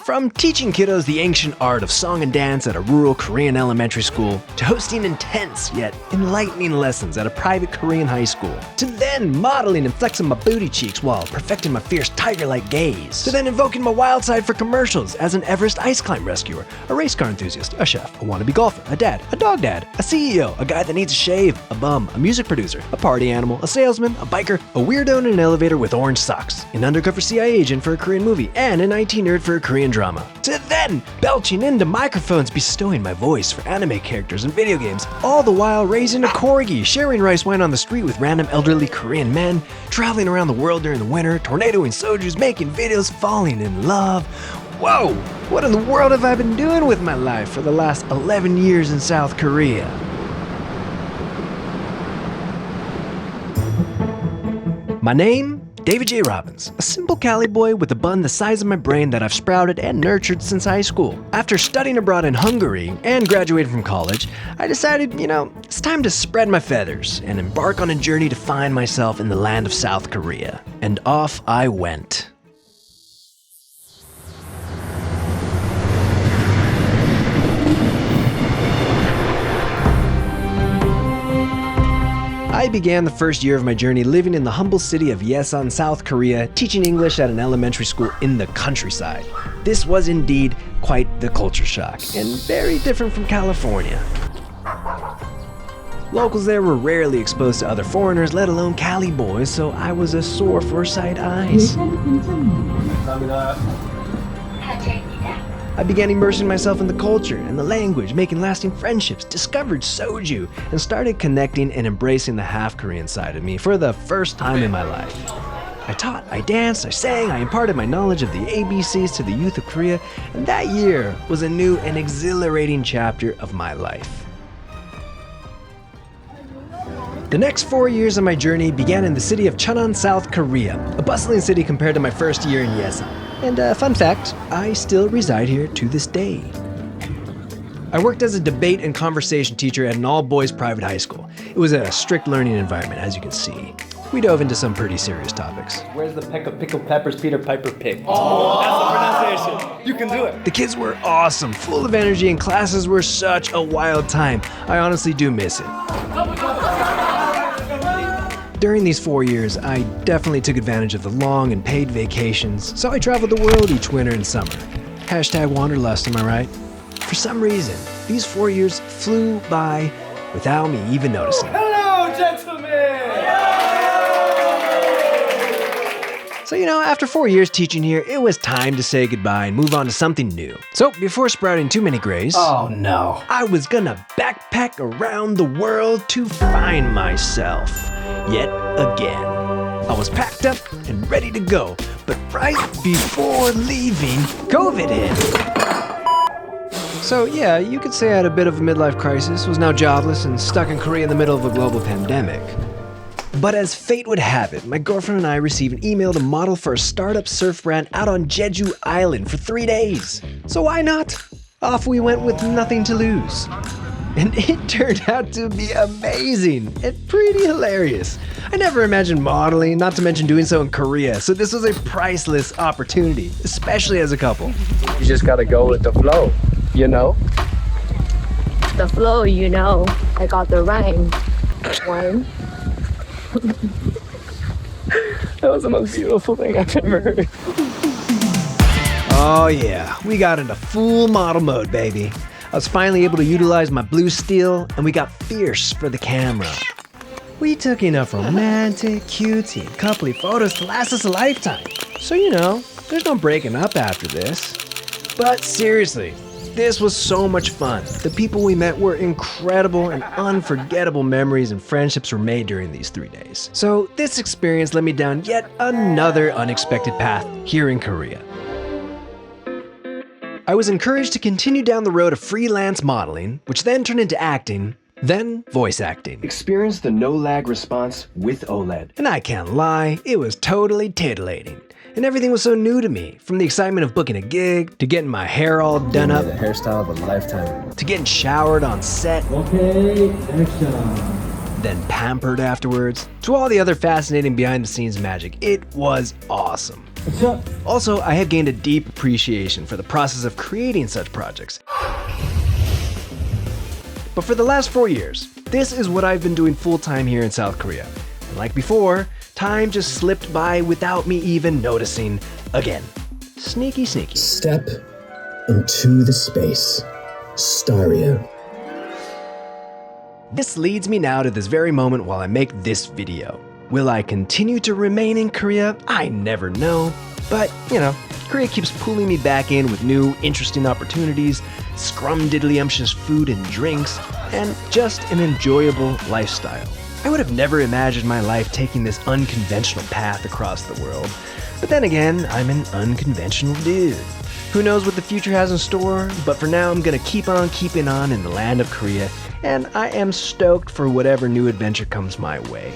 From teaching kiddos the ancient art of song and dance at a rural Korean elementary school, to hosting intense yet enlightening lessons at a private Korean high school, to then modeling and flexing my booty cheeks while perfecting my fierce tiger-like gaze, to then invoking my wild side for commercials as an Everest ice climb rescuer, a race car enthusiast, a chef, a wannabe golfer, a dad, a dog dad, a CEO, a guy that needs a shave, a bum, a music producer, a party animal, a salesman, a biker, a weirdo in an elevator with orange socks, an undercover CIA agent for a Korean movie, and an IT nerd for a Korean drama, to then belching into microphones bestowing my voice for anime characters and video games, all the while raising a corgi, sharing rice wine on the street with random elderly Korean men, traveling around the world during the winter, tornadoing sojus, making videos, falling in love. Whoa! What in the world have I been doing with my life for the last 11 years in South Korea? My name? David J. Robbins, a simple Cali boy with a bun the size of my brain that I've sprouted and nurtured since high school. After studying abroad in Hungary and graduating from college, I decided, it's time to spread my feathers and embark on a journey to find myself in the land of South Korea. And off I went. I began the first year of my journey living in the humble city of Yesan, South Korea, teaching English at an elementary school in the countryside. This was indeed quite the culture shock, and very different from California. Locals there were rarely exposed to other foreigners, let alone Cali boys, so I was a sore for sight eyes. I began immersing myself in the culture and the language, making lasting friendships, discovered soju, and started connecting and embracing the half-Korean side of me for the first time in my life. I taught, I danced, I sang, I imparted my knowledge of the ABCs to the youth of Korea, and that year was a new and exhilarating chapter of my life. The next 4 years of my journey began in the city of Cheonan, South Korea, a bustling city compared to my first year in Yesan. And fun fact, I still reside here to this day. I worked as a debate and conversation teacher at an all-boys private high school. It was a strict learning environment, as you can see. We dove into some pretty serious topics. Where's the peck of pickled peppers Peter Piper picked? Oh, that's the pronunciation. You can do it. The kids were awesome, full of energy, and classes were such a wild time. I honestly do miss it. During these 4 years, I definitely took advantage of the long and paid vacations, so I traveled the world each winter and summer. Hashtag wanderlust, am I right? For some reason, these 4 years flew by without me even noticing. Hello, gentlemen! So, after 4 years teaching here, it was time to say goodbye and move on to something new. So, before sprouting too many grays, Oh no. I was gonna backpack around the world to find myself. Yet again. I was packed up and ready to go, but right before leaving, COVID hit. So yeah, you could say I had a bit of a midlife crisis, was now jobless and stuck in Korea in the middle of a global pandemic. But as fate would have it, my girlfriend and I received an email to model for a startup surf brand out on Jeju Island for 3 days. So why not? Off we went with nothing to lose. And it turned out to be amazing and pretty hilarious. I never imagined modeling, not to mention doing so in Korea, so this was a priceless opportunity, especially as a couple. You just gotta go with the flow, The flow, I got the rhyme. One. That was the most beautiful thing I've ever heard. Oh yeah, we got into full model mode, baby. I was finally able to utilize my blue steel, and we got fierce for the camera. We took enough romantic, cutesy, and coupley photos to last us a lifetime. So there's no breaking up after this. But seriously, this was so much fun. The people we met were incredible, and unforgettable memories and friendships were made during these 3 days. So this experience led me down yet another unexpected path here in Korea. I was encouraged to continue down the road of freelance modeling, which then turned into acting, then voice acting. Experience the no-lag response with OLED. And I can't lie, it was totally titillating. And everything was so new to me, from the excitement of booking a gig, to getting my hair all done up, The hairstyle of a lifetime. to getting showered on set, Okay, action. then pampered afterwards, to all the other fascinating behind-the-scenes magic. It was awesome. Also, I have gained a deep appreciation for the process of creating such projects. But for the last 4 years, this is what I've been doing full-time here in South Korea. And like before, time just slipped by without me even noticing again. Sneaky, sneaky. Step into the space. Staria. This leads me now to this very moment while I make this video. Will I continue to remain in Korea? I never know. But, Korea keeps pulling me back in with new, interesting opportunities, scrum-diddly-umptious food and drinks, and just an enjoyable lifestyle. I would have never imagined my life taking this unconventional path across the world. But then again, I'm an unconventional dude. Who knows what the future has in store, but for now I'm gonna keep on keeping on in the land of Korea, and I am stoked for whatever new adventure comes my way.